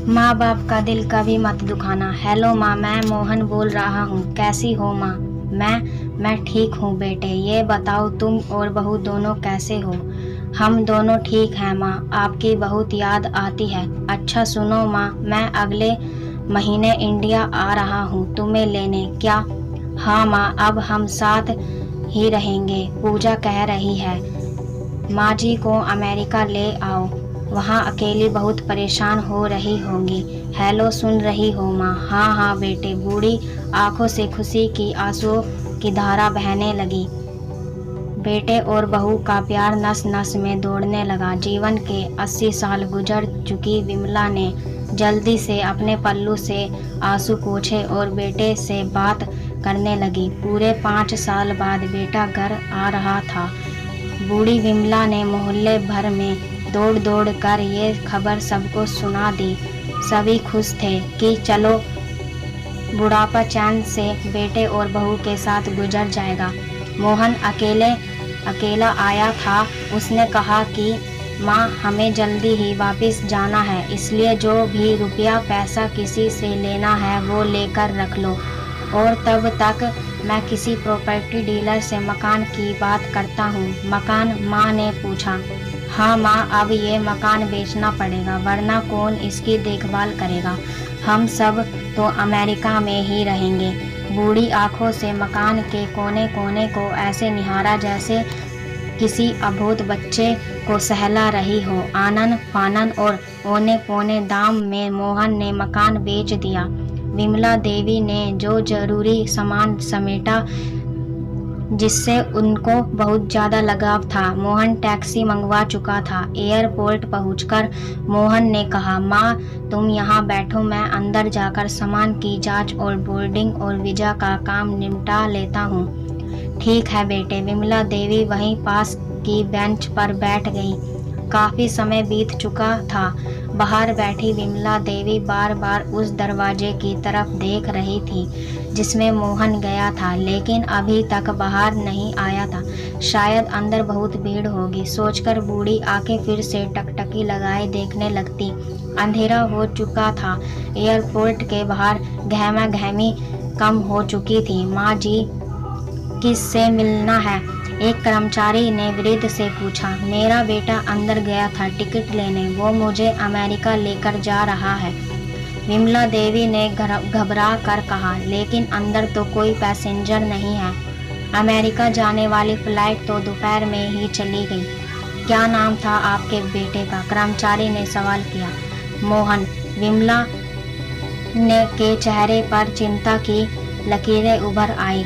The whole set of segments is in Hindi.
माँ बाप का दिल कभी मत दुखाना। हेलो माँ, मैं मोहन बोल रहा हूँ। कैसी हो माँ? मैं ठीक हूँ बेटे। ये बताओ तुम और बहू दोनों कैसे हो? हम दोनों ठीक हैं माँ। आपकी बहुत याद आती है। अच्छा सुनो माँ, मैं अगले महीने इंडिया आ रहा हूँ तुम्हें लेने। क्या? हाँ माँ, अब हम साथ ही रहेंगे। पूजा कह रही है माँ जी को अमेरिका ले आओ, वहाँ अकेली बहुत परेशान हो रही होंगी। हेलो, सुन रही हो माँ? हाँ हाँ बेटे। बूढ़ी आंखों से खुशी की आंसुओं की धारा बहने लगी। बेटे और बहू का प्यार नस नस में दौड़ने लगा। जीवन के 80 साल गुजर चुकी विमला ने जल्दी से अपने पल्लू से आंसू पोंछे और बेटे से बात करने लगी। पूरे 5 साल बाद बेटा घर आ रहा था। बूढ़ी विमला ने मोहल्ले भर में दौड़ दौड़ कर ये खबर सबको सुना दी। सभी खुश थे कि चलो बुढ़ापा चैन से बेटे और बहू के साथ गुजर जाएगा। मोहन अकेला आया था। उसने कहा कि माँ, हमें जल्दी ही वापस जाना है, इसलिए जो भी रुपया पैसा किसी से लेना है वो लेकर रख लो, और तब तक मैं किसी प्रॉपर्टी डीलर से मकान की बात करता हूँ। मकान? माँ ने पूछा। हाँ माँ, अब ये मकान बेचना पड़ेगा, वरना कौन इसकी देखभाल करेगा? हम सब तो अमेरिका में ही रहेंगे। बूढ़ी आंखों से मकान के कोने कोने को ऐसे निहारा जैसे किसी अबोध बच्चे को सहला रही हो। आनन फानन और औने पौने दाम में मोहन ने मकान बेच दिया। विमला देवी ने जो जरूरी सामान समेटा जिससे उनको बहुत ज़्यादा लगाव था। मोहन टैक्सी मंगवा चुका था। एयरपोर्ट पहुंचकर मोहन ने कहा, माँ तुम यहाँ बैठो, मैं अंदर जाकर सामान की जांच और बोर्डिंग और वीज़ा का काम निपटा लेता हूँ। ठीक है बेटे। विमला देवी वहीं पास की बेंच पर बैठ गई। काफ़ी समय बीत चुका था। बाहर बैठी विमला देवी बार बार उस दरवाजे की तरफ देख रही थी जिसमें मोहन गया था, लेकिन अभी तक बाहर नहीं आया था। शायद अंदर बहुत भीड़ होगी सोचकर बूढ़ी आंखें फिर से टकटकी लगाए देखने लगती। अंधेरा हो चुका था। एयरपोर्ट के बाहर गहमा गहमी कम हो चुकी थी। माँ जी, किससे मिलना है? एक कर्मचारी ने वृद्ध से पूछा। मेरा बेटा अंदर गया था टिकट लेने, वो मुझे अमेरिका लेकर जा रहा है, विमला देवी ने घबरा कर कहा। लेकिन अंदर तो कोई पैसेंजर नहीं है। अमेरिका जाने वाली फ्लाइट तो दोपहर में ही चली गई। क्या नाम था आपके बेटे का? कर्मचारी ने सवाल किया। मोहन। विमला ने के चेहरे पर चिंता की लकीरें उभर आई।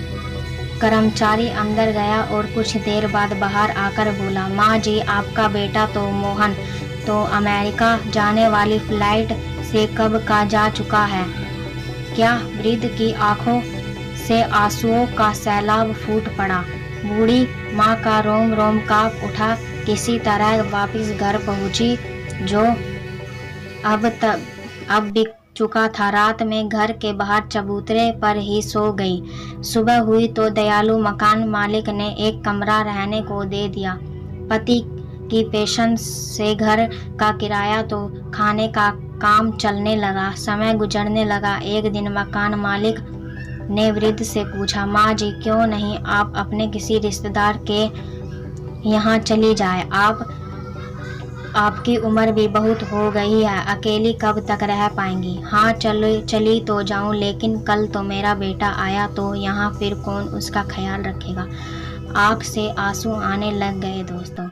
कर्मचारी अंदर गया और कुछ देर बाद बाहर आकर बोला, माँ जी, आपका बेटा तो मोहन तो अमेरिका जाने वाली फ्लाइट से कब का जा चुका है। क्या? वृद्ध की आंखों से आंसुओं का सैलाब फूट पड़ा। बूढ़ी माँ का रोम रोम कांप उठा। किसी तरह वापस घर पहुंची जो अब बिक चुका था। रात में घर के बाहर चबूतरे पर ही सो गई। सुबह हुई तो दयालु मकान मालिक ने एक कमरा रहने को दे दिया। पति की पेंशन से घर का किराया तो खाने का काम चलने लगा। समय गुजरने लगा। एक दिन मकान मालिक ने वृद्ध से पूछा, माँ जी, क्यों नहीं आप अपने किसी रिश्तेदार के यहाँ चली जाए? आपकी उम्र भी बहुत हो गई है, अकेली कब तक रह पाएंगी? हाँ चली तो जाऊं, लेकिन कल तो मेरा बेटा आया तो यहाँ फिर कौन उसका ख्याल रखेगा? आँख से आंसू आने लग गए दोस्तों।